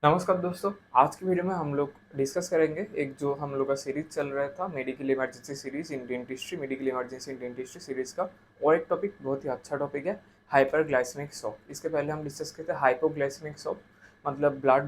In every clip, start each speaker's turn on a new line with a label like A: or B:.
A: नमस्कार दोस्तों, आज की वीडियो में हम लोग डिस्कस करेंगे एक जो हम लोग का सीरीज चल रहा था medical emergency series in dentistry medical emergency in dentistry series का। और एक टॉपिक बहुत ही अच्छा टॉपिक है हाइपरग्लाइसेमिक शॉक। इसके पहले हम डिस्कस करते हैं हाइपोग्लाइसेमिक शॉक, मतलब ब्लड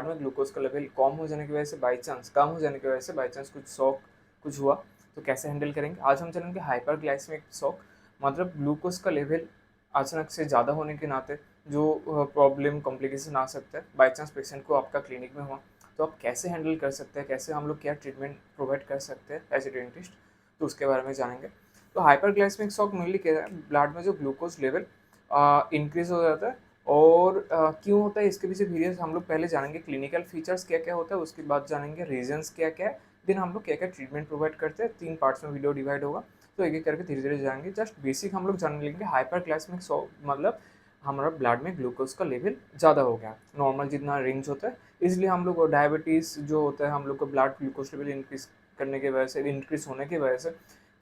A: में ग्लूकोज का लेवल कम हो जाने की वजह से बाई चांस कम हो जाने की वजह से बाई चांस कुछ शॉक कुछ हुआ तो कैसे हैंडल करेंगे। आज हम चलेंगे हाइपरग्लाइसेमिक शॉक, मतलब ग्लूकोज का लेवल अचानक से ज़्यादा होने के नाते जो प्रॉब्लम कॉम्प्लिकेशन आ सकता है बाई चांस पेशेंट को आपका क्लिनिक में हुआ, तो आप कैसे हैंडल कर सकते हैं, कैसे हम लोग क्या ट्रीटमेंट प्रोवाइड कर सकते हैं एज ए डेंटिस्ट, तो उसके बारे में जानेंगे। तो हाइपरग्लाइसेमिक शॉक मेनली क्या है, ब्लड में जो ग्लूकोज लेवल इंक्रीज हो जाता है। और क्यों होता है इसके पीछे वेरियस हम लोग पहले जानेंगे, क्लिनिकल फीचर्स क्या क्या होता है, उसके बाद जानेंगे रीजंस क्या क्या है, देन हम लोग क्या क्या ट्रीटमेंट प्रोवाइड करते हैं। 3 पार्ट्स में वीडियो डिवाइड होगा, तो एक एक करके धीरे धीरे जाएंगे। जस्ट बेसिक हम लोग जान लेंगे हाइपरग्लाइसेमिक शॉक मतलब हमारा ब्लड में ग्लूकोज का लेवल ज़्यादा हो गया, नॉर्मल जितना रेंज होता है। इसलिए हम लोग डायबिटीज़ जो होता है, हम लोग को ब्लड ग्लूकोज लेवल इंक्रीज करने की वजह से, इंक्रीज होने की वजह से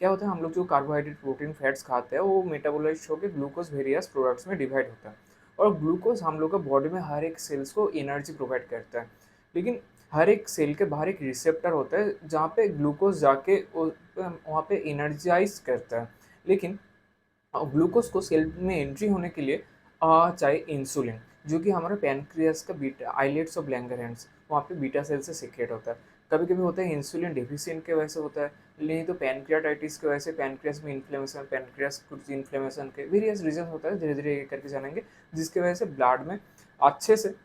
A: क्या होता है, हम लोग जो कार्बोहाइड्रेट प्रोटीन फैट्स खाते हैं वो मेटाबोलाइज होकर ग्लूकोज वेरियस प्रोडक्ट्स में डिवाइड होता है। और ग्लूकोज हम लोग का बॉडी में हर एक सेल्स को एनर्जी प्रोवाइड करता है। लेकिन हर एक सेल के बाहर एक रिसेप्टर होता है जहाँ पे ग्लूकोज जाके वहाँ पे एनर्जाइज करता है। लेकिन ग्लूकोज को सेल में एंट्री होने के लिए चाहिए इंसुलिन, जो कि हमारे पैनक्रियास का बीटा आइलेट्स ऑफ लैंगरहैंस वहाँ पे बीटा सेल से सीक्रेट होता है। कभी कभी होता है इंसुलिन डेफिशिएंट की वजह से होता है, नहीं तो पैनक्रियाटाइटिस की वजह से पैनक्रियास में इन्फ्लेमेशन, पैनक्रियास कुछ इन्फ्लेमेशन के वेरियस रीजन होता है, धीरे धीरे एक करके जानेंगे। जिसकी वजह से ब्लड में अच्छे से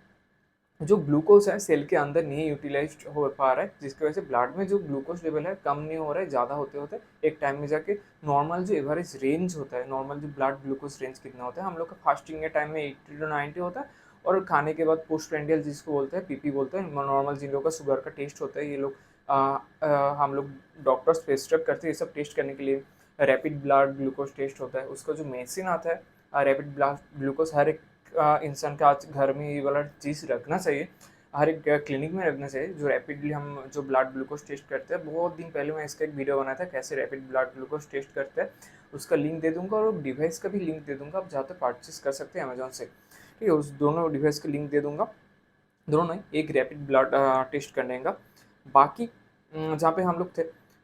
A: जो ग्लूकोज है सेल के अंदर नहीं यूटिलाइज हो पा रहा है, जिसकी वजह से ब्लड में जो ग्लूकोज लेवल है कम नहीं हो रहा है, ज़्यादा होते होते एक टाइम में जाके नॉर्मल जो एवरेज रेंज होता है, नॉर्मल जो ब्लड ग्लूकोज रेंज कितना होता है, हम लोग का फास्टिंग के टाइम में 80 to 90 होता है। और खाने के बाद पोस्ट प्रेंडियल जिसको बोलते हैं पीपी बोलते हैं, नॉर्मल जिन लोगों का शुगर का टेस्ट होता है, ये लोग हम लोग डॉक्टर्स प्रेस्क्राइब करते हैं ये सब टेस्ट करने के लिए। रैपिड ब्लड ग्लूकोज टेस्ट होता है, उसका जो मेडिसिन आता है रैपिड ब्लड ग्लूकोज, हर एक इंसान का आज घर में ये वाला चीज़ रखना चाहिए, हर एक क्लिनिक में रखना चाहिए। जो रैपिडली हम जो ब्लड ग्लूकोज टेस्ट करते हैं, बहुत दिन पहले मैं इसका एक वीडियो बनाया था कैसे रैपिड ब्लड ग्लूकोज टेस्ट करते हैं, उसका लिंक दे दूंगा और डिवाइस का भी लिंक दे दूंगा, आप जाकर परचेस कर सकते हैं अमेजोन से, ठीक है। उस दोनों डिवाइस का लिंक दे दूंगा, दोनों नहीं, एक रैपिड ब्लड टेस्ट करने का। बाकी जहाँ पे हम लोग थे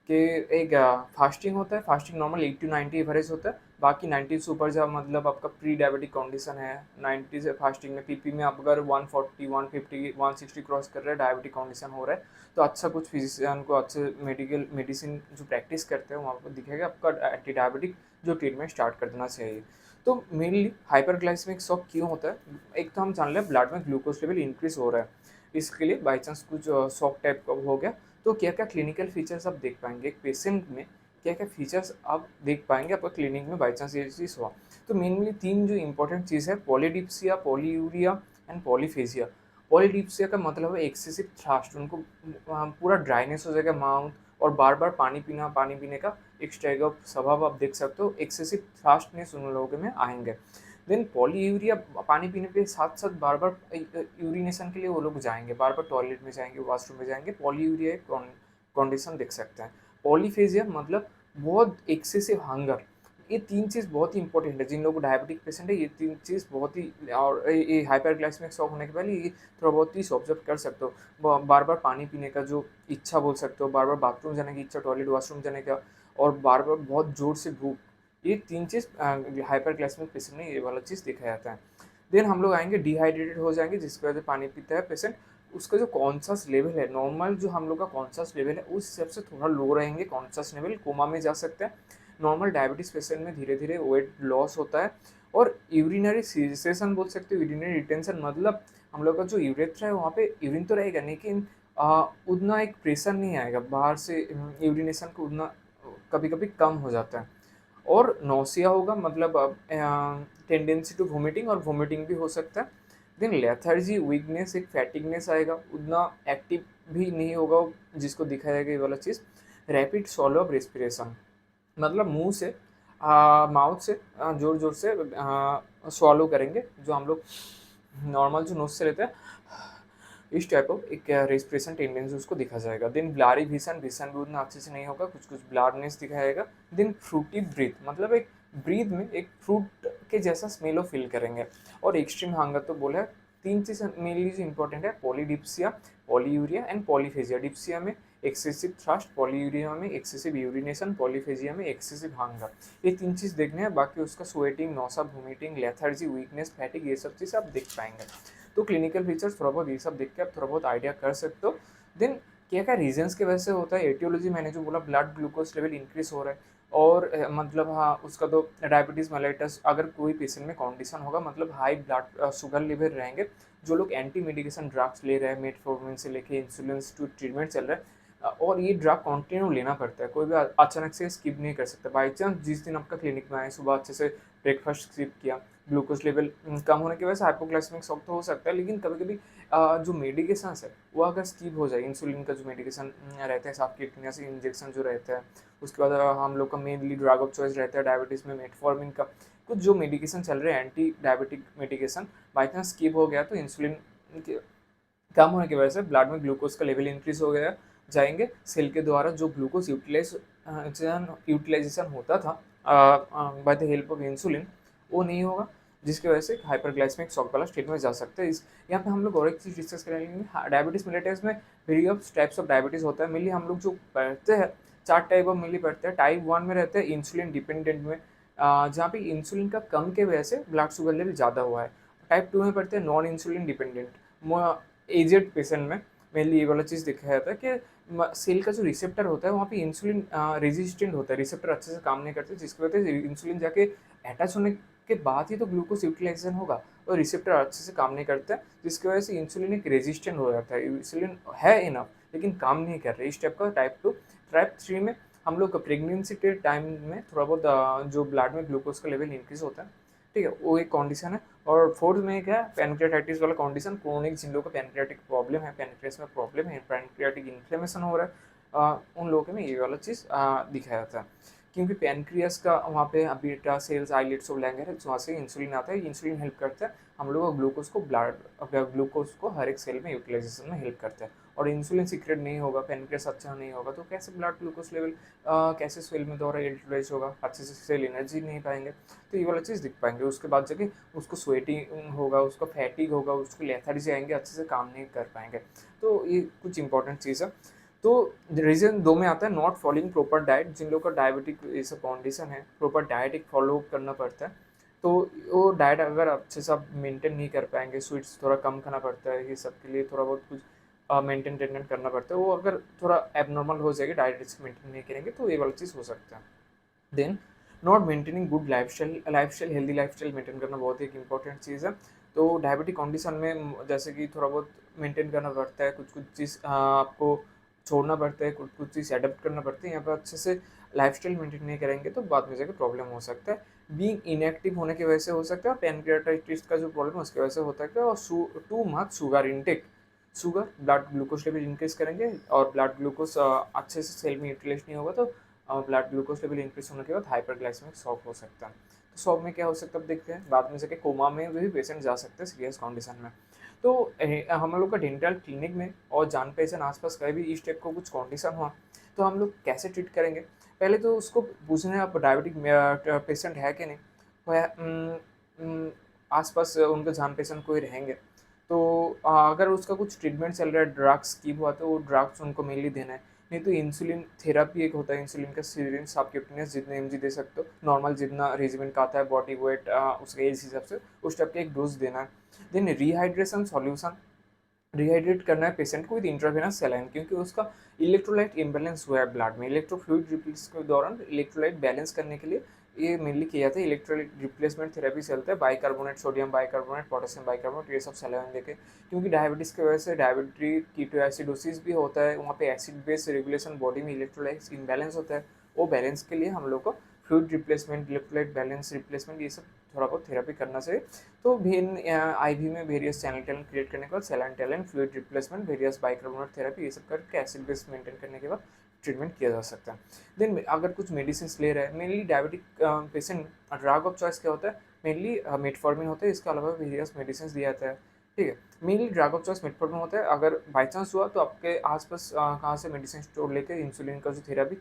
A: कि एक फास्टिंग होता है, फास्टिंग नॉर्मल 80 to 90 एवरेज होता है। बाकी 90 से ऊपर जब मतलब आपका प्री डायबिटिक कंडीशन है, 90 से फास्टिंग में पीपी में आप अगर 140 150 160 क्रॉस कर रहे हैं, डायबिटिक कंडीशन हो रहा है, तो अच्छा कुछ फिजिशियन को अच्छे मेडिकल मेडिसिन जो प्रैक्टिस करते हैं वहाँ पर दिखेगा, आपका एंटी डायबिटिक जो ट्रीटमेंट स्टार्ट कर देना चाहिए। तो मेनली हाइपरग्लाइसेमिक शॉक क्यों होता है, एक तो हम जान लें ब्लड में ग्लूकोज लेवल इंक्रीज हो रहा है, इसके लिए बाई चांस कुछ शॉक टाइप का हो गया, तो क्या क्या क्लिनिकल फीचर्स आप देख पाएंगे एक पेशेंट में, क्या क्या फीचर्स आप देख पाएंगे आपका क्लिनिक में बाई चांस ये चीज़ हुआ। तो मेनली 3 जो इंपॉर्टेंट चीज़ है, polydipsia, polyuria and polyphagia. Polydipsia का मतलब है एक्सेसिव थ्रस्ट, उनको पूरा ड्राइनेस हो जाएगा माउथ, और बार बार पानी पीने का एक टाइप ऑफ स्वभाव आप देख सकते हो, एक्सेसिव थ्रस्टनेस उन लोगों में आएंगे। देन पॉलीयूरिया, पानी पीने के साथ साथ बार बार यूरिनेशन के लिए वो लोग जाएंगे, बार बार टॉयलेट में जाएंगे, वॉशरूम में जाएंगे, पॉलीयूरिया एक कंडीशन देख सकते हैं। पॉलीफेजिया मतलब बहुत एक्सेसिव हंगर। ये 3 चीज़ बहुत ही इंपॉर्टेंट है, जिन लोगों को डायबिटिक पेशेंट है ये 3 चीज़ बहुत ही, और ये हाइपरग्लाइसेमिक शॉक होने के पहले ये थोड़ा बहुत चीज़ ऑब्जर्व कर सकते हो। बार बार पानी पीने का जो इच्छा बोल सकते हो, बार बार बाथरूम जाने की इच्छा, टॉयलेट वॉशरूम जाने का, और बार बार बहुत जोर से भूख, ये 3 चीज़ हाइपरग्लाइसेमिक पेशेंट में ये वाला चीज़ देखा जाता है। देन हम लोग आएंगे डिहाइड्रेटेड हो जाएंगे, जिसकी वजह से पानी पीता है पेशेंट, उसका जो कॉन्शस लेवल है, नॉर्मल जो हम लोग का कॉन्शस लेवल है उस हिसाब से थोड़ा लो रहेंगे, कॉन्शस लेवल कोमा में जा सकते हैं। नॉर्मल डायबिटीज पेशेंट में धीरे धीरे वेट लॉस होता है। और यूरिनरी सीसेशन बोल सकते हो, यूरिनरी रिटेंशन मतलब हम लोग का जो यूरेथ्रा है वहाँ पे यूरिन तो रहेगा, लेकिन उतना एक प्रेशर नहीं आएगा बाहर से, यूरिनेशन को उतना कभी कभी कम हो जाता है। और नौसिया होगा, मतलब टेंडेंसी टू वोमिटिंग, और वोमिटिंग भी हो सकता है। देन लेथर्जी, वीकनेस, एक फैटिगनेस आएगा, उतना एक्टिव भी नहीं होगा जिसको दिखाया जाएगा ये वाला चीज़। रैपिड सॉलो ऑफ रेस्पिरेशन, मतलब मुंह से माउथ से जोर जोर से swallow करेंगे, जो हम लोग नॉर्मल जो नोज से लेते हैं, इस टाइप ऑफ एक रेस्पिरेशन टेंडेंसी उसको दिखा जाएगा। देन ब्लारी विजन, विजन भी उतना अच्छे से नहीं होगा, कुछ कुछ ब्लारनेस दिखाएगा। देन फ्रूटी ब्रीथ, मतलब एक ब्रीथ में एक फ्रूट के जैसा स्मेल ऑफ फील करेंगे। और एक्सट्रीम हंगर तो बोला है तीन चीज़ मेनली जो इंपॉर्टेंट है, polydipsia, polyuria and polyphagia. Dipsia में एक्सेसिव थ्रस्ट, पॉलीयूरिया में एक्सेसिव यूरिनेशन, पॉलीफेजिया में एक्सेसिव हंगर। ये तीन चीज़ देखने हैं, बाकी उसका sweating, nausea, vomiting, lethargy, weakness, fatigue, ये सब चीज़ आप देख पाएंगे। तो क्लिनिकल फीचर्स थोड़ा बहुत ये सब देख के आप थोड़ा बहुत आइडिया कर सकते हो। देन क्या क्या रीजंस की वजह से होता है, एटियोलॉजी मैंने जो बोला, ब्लड ग्लूकोज लेवल इंक्रीज हो रहा है। और मतलब हाँ, उसका तो डायबिटीज़ मेलाइटस अगर कोई पेशेंट में कंडीशन होगा, मतलब हाई ब्लड शुगर लेवल रहेंगे, जो लोग एंटी मेडिकेशन ड्रग्स ले रहे हैं, मेटफॉर्मिन से लेके इंसुलिन टू ट्रीटमेंट चल रहा है, और ये ड्रग कंटिन्यू लेना पड़ता है, कोई भी अचानक से स्किप नहीं कर सकता। बाई चांस जिस दिन आपका क्लिनिक में आए, सुबह अच्छे से ब्रेकफास्ट स्किप किया, ग्लूकोज लेवल कम होने की वजह से हाइपोग्लाइसेमिक शॉक तो हो सकता है, लेकिन कभी कभी जो मेडिकेशन है वो अगर स्किप हो जाए, इंसुलिन का जो मेडिकेशन रहता है, साफ किडनी से इंजेक्शन जो रहता है, उसके बाद हम लोग का मेनली ड्रग ऑफ चॉइस रहता है डायबिटीज़ में मेटफॉर्मिन का, कुछ जो मेडिकेशन चल रहे हैं anti diabetic medication, by chance skip हो गया तो इंसुलिन कम होने की वजह से ब्लड में ग्लूकोज का लेवल इंक्रीज हो गया जाएंगे, सेल के द्वारा जो ग्लूकोज यूटिलाइजेशन होता था by the help of insulin, वो नहीं होगा, जिसकी वजह से हाइपरग्लाइसेमिक शॉक वाला स्टेट में जा सकते हैं। इस यहाँ पे हम लोग और एक चीज़ डिस्कस करेंगे, डायबिटीज मिलेटस में वेरियस टाइप्स ऑफ डायबिटीज होता है। मेनली हम लोग जो पढ़ते हैं, 4 टाइप ऑफ मेनली पढ़ते हैं। टाइप 1 में रहते हैं इंसुलिन डिपेंडेंट में, जहाँ पे इंसुलिन का कम के वजह से ब्लड शुगर लेवल ज़्यादा हुआ है। टाइप 2 में पढ़ते हैं non insulin dependent, aged patient में मेनली ये वाला चीज़ दिखाया जाता है कि सेल का जो रिसेप्टर होता है वहाँ पे इंसुलिन रेजिस्टेंट होता है, रिसेप्टर अच्छे से काम नहीं करते, जिसकी वजह से इंसुलिन जाके अटैच होने के बाद ही तो ग्लूकोज यूटिलाइजेशन होगा, और रिसेप्टर अच्छे से काम नहीं करते, जिसकी वजह से इंसुलिन एक रेजिस्टेंट हो जाता है। इंसुलिन है इनफ लेकिन काम नहीं कर रही, इस टाइप का टाइप 2। टाइप 3 में हम लोग प्रेगनेंसी के टाइम में थोड़ा बहुत जो ब्लड में ग्लूकोज का लेवल इंक्रीज होता है, ठीक है, वो एक कंडीशन है। और फोर्थ में क्या है, पैनक्रियाटाइटिस वाला कंडीशन, क्रोनिक जिन लोगों का पैनक्रियाटिक प्रॉब्लम है, पैनक्रियास में प्रॉब्लम है, पैनक्रियाटिक इन्फ्लेमेशन हो रहा है, उन लोगों में ये वाला चीज़ दिखाया जाता है। क्योंकि पैनक्रियास का वहाँ पे beta cells, islets of Langer है, वहाँ से इंसुलिन आता है, इंसुलिन हेल्प करता है हम लोग ग्लूकोज को हर एक सेल में यूटिलाइजेशन में हेल्प करता है। और इंसुलिन सीक्रेट नहीं होगा, पैनक्रियास अच्छा नहीं होगा, तो कैसे ब्लड ग्लूकोज लेवल कैसे सेल में द्वारा यूटिलाइज होगा, अच्छे से सेल एनर्जी नहीं पाएंगे, तो ये वाला चीज़ दिख पाएंगे। उसके बाद जाके उसको स्वेटिंग होगा, उसको फैटिग होगा, उसको लेथार्जी आएंगे, अच्छे से काम नहीं कर पाएंगे। तो ये कुछ इंपॉर्टेंट चीज़ है। तो रीजन 2 में आता है नॉट फॉलोइंग प्रॉपर डाइट, जिन लोगों का डायबिटिक ये सब कंडीशन है, प्रॉपर डाइट एक फॉलो करना पड़ता है। तो वो डाइट अगर अच्छे से आप मेंटेन नहीं कर पाएंगे, स्वीट्स थोड़ा कम खाना पड़ता है, ये सब के लिए थोड़ा बहुत कुछ मेंटेन टेंटेन करना पड़ता है, वो अगर थोड़ा एबनॉर्मल हो जाएगी, डाइट मेंटेन नहीं करेंगे, तो ये वाली चीज़ हो सकता है। Then not maintaining good lifestyle healthy lifestyle maintain करना बहुत ही एक इंपॉर्टेंट चीज़ है। तो डायबिटिक कंडीशन में जैसे कि थोड़ा बहुत मेंटेन करना पड़ता है, कुछ कुछ चीज़ आपको छोड़ना पड़ता है, कुछ कुछ चीज़ अडेप्ट करना पड़ता है। यहाँ पर अच्छे से लाइफस्टाइल मेंटेन नहीं करेंगे तो बाद में जाकर प्रॉब्लम हो सकता है। बीइंग इनएक्टिव होने की वजह से हो सकता है, और पैनक्रियाटाइटिस का जो प्रॉब्लम है उसकी वजह से होता है, और too much sugar intake, sugar blood glucose level increase करेंगे, और ब्लड ग्लूकोज अच्छे से सेल में यूटिलाइज नहीं होगा, तो ब्लड ग्लूकोज लेवल इंक्रीज होने के बाद हाइपरग्लाइसेमिक शॉक हो सकता है। तो शॉक में क्या हो सकता है, अब देखते हैं, बाद में जाके कोमा में भी पेशेंट जा सकते हैं सीरियस कंडीशन में। तो हम लोग का डेंटल क्लिनिक में और जान पहचान आसपास कहीं भी इस टाइप का कुछ कंडीशन हुआ तो हम लोग कैसे ट्रीट करेंगे। पहले तो उसको पूछना, आप डायबिटिक पेशेंट है कि नहीं, आसपास उनके जान पहचान कोई रहेंगे तो अगर उसका कुछ ट्रीटमेंट चल रहा है, ड्रग्स की हुआ, तो वो ड्रग्स उनको मेनली देना है। नहीं तो इंसुलिन थेरापी एक होता है, इंसुलिन का सिरिंज आप फिटनेस जितने एमजी दे सकते हो, नॉर्मल जितना रेजिमेंट का आता है बॉडी वेट उसके एज हिसाब से, उस टाइप का एक डोज देना है। देन रिहाइड्रेशन सॉल्यूशन, रिहाइड्रेट करना है पेशेंट को विद इंट्रावेनस सलाइन, क्योंकि उसका इलेक्ट्रोलाइट इम्बैलेंस हुआ है ब्लड में। इलेक्ट्रोफ्लूइड रिप्लेस के दौरान इलेक्ट्रोलाइट बैलेंस करने के लिए ये मेनली किया जाता है, इलेक्ट्रोलाइट रिप्लेसमेंट थेरेपी चलता है, bicarbonate, sodium bicarbonate, potassium bicarbonate, ये सब सलाइन देके। क्योंकि डायबिटीज़ की वजह से डायबिटी कीटोएसिडोसिस भी होता है, वहाँ पे एसिड बेस रेगुलेशन बॉडी में इलेक्ट्रोलाइट इम्बैलेंस होता है, वो बैलेंस के लिए हम लोग को fluid replacement, electrolyte balance replacement, ये सब थोड़ा बहुत थेरेपी करना चाहिए। तो भिन्न आईवी में वेरियस चैनल टैलेंट क्रिएट करने के बाद saline talent, fluid replacement, various bicarbonate therapy, ये सब करके एसिड बेस मेंटेन करने के बाद ट्रीटमेंट किया जा सकता है। देन अगर कुछ मेडिसिन ले रहे हैं, mainly diabetic patient drug of choice क्या होता है, मेनली मेटफॉर्मिन होता है, इसके अलावा वेरियस मेडिसिन दिया जाता है, ठीक है। Mainly drug of choice metformin होता है। अगर बाई चांस हुआ तो आपके आसपास कहाँ से मेडिसिन स्टोर लेकर इंसुलिन का जो थेरेपी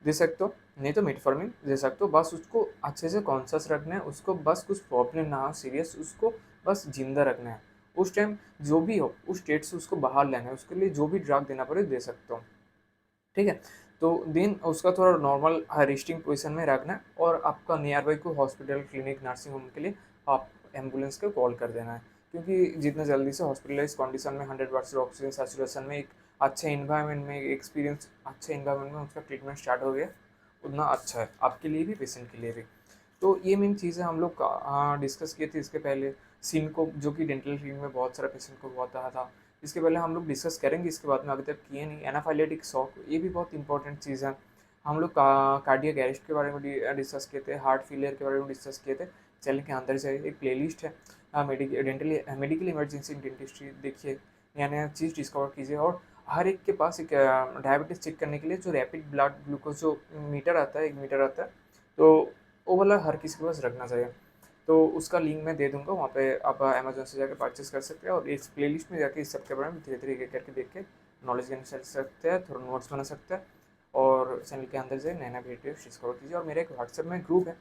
A: दे सकते हो, नहीं तो मेटफॉर्मिन दे सकते हो। बस उसको अच्छे से कॉन्शियस रखना है, उसको बस कुछ प्रॉब्लम ना हो सीरियस, उसको बस जिंदा रखना है, उस टाइम जो भी हो उस स्टेट से उसको बाहर लेना है, उसके लिए जो भी ड्रग देना पड़े दे सकते हो, ठीक है। तो देन उसका थोड़ा नॉर्मल रेस्टिंग पोजीशन में रखना है और आपका नियर बाई को हॉस्पिटल, क्लिनिक, नर्सिंग होम के लिए आप एम्बुलेंस को कॉल कर देना है, क्योंकि जितना जल्दी से हॉस्पिटलाइज कंडीशन में 100% ऑक्सीजन सैचुरेशन में एक अच्छे इन्वायरमेंट में एक्सपीरियंस अच्छे इन्वायरमेंट में उसका ट्रीटमेंट स्टार्ट हो गया उतना अच्छा है आपके लिए भी, पेशेंट के लिए भी। तो ये मेन चीज़ें हम लोग डिस्कस किए थे इसके पहले। सीन को जो कि डेंटल क्लिनिक में बहुत सारे पेशेंट को हुआ था, इसके पहले हम लोग डिस्कस करेंगे, इसके बाद में अभी तक किए नहीं। एनाफाइलेटिक शॉक ये भी बहुत इंपॉर्टेंट चीज़ है। हम लोग कार्डियक अरेस्ट के बारे में डिस्कस किए थे, हार्ट फेलियर के बारे में डिस्कस किए थे। चैनल के अंदर से एक प्लेलिस्ट है मेडिकल इमरजेंसी डेंटिस्ट्री, देखिए नया नया चीज़ डिस्कवर कीजिए। और हर एक के पास एक डायबिटीज़ चेक करने के लिए जो रैपिड ब्लड ग्लूकोज जो मीटर आता है, 1 मीटर आता है, तो वो वाला हर किसी के पास रखना चाहिए। तो उसका लिंक मैं दे दूंगा, वहाँ पे आप अमेजोन से जाकर परचेस कर सकते हैं और इस प्लेलिस्ट में जाके इस सब के बारे में धीरे धीरे एक करके देख के नॉलेज गेन कर सकते हैं, थोड़ा नोट्स बना सकते हैं और चैनल के अंदर से नया नया वीडियो डिस्कवर कीजिए। और मेरा एक व्हाट्सएप में ग्रुप है,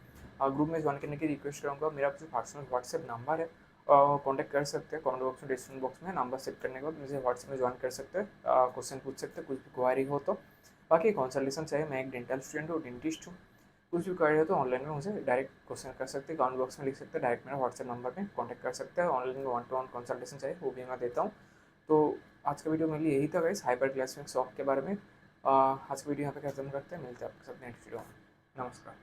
A: ग्रुप में ज्वाइन करने की रिक्वेस्ट करूँगा। मेरा जो पर्सनल व्हाट्सएप नंबर है कॉन्टैक्ट कर सकते हैं, कमेंट बॉक्स में, डिस्क्रिप्शन बॉक्स में नंबर सेट करने के बाद मुझे व्हाट्सएप में ज्वाइन कर सकते हैं, क्वेश्चन पूछ सकते हैं, कुछ भी क्वारी हो तो। बाकी कंसल्टेशन चाहिए, मैं एक डेंटल स्टूडेंट हूँ, डेंटिस्ट हूँ, कुछ भी क्वारी हो तो ऑनलाइन में मुझे डायरेक्ट क्वेश्चन कर सकते हैं, कमेंट बॉक्स में लिख सकते हैं, डायरेक्ट मेरा व्हाट्सएप नंबर पे कॉन्टैक्ट कर सकते हैं। ऑनलाइन में 1-to-1 कंसल्टेशन चाहिए वो भी मैं देता हूँ। तो आज का वीडियो मेरे लिए यही था गाइस, हाइपर ग्लाइसेमिक शॉक के बारे में। आज का वीडियो यहाँ पे खत्म करते हैं, मिलते हैं आपके साथ नेक्स्ट वीडियो में। नमस्कार।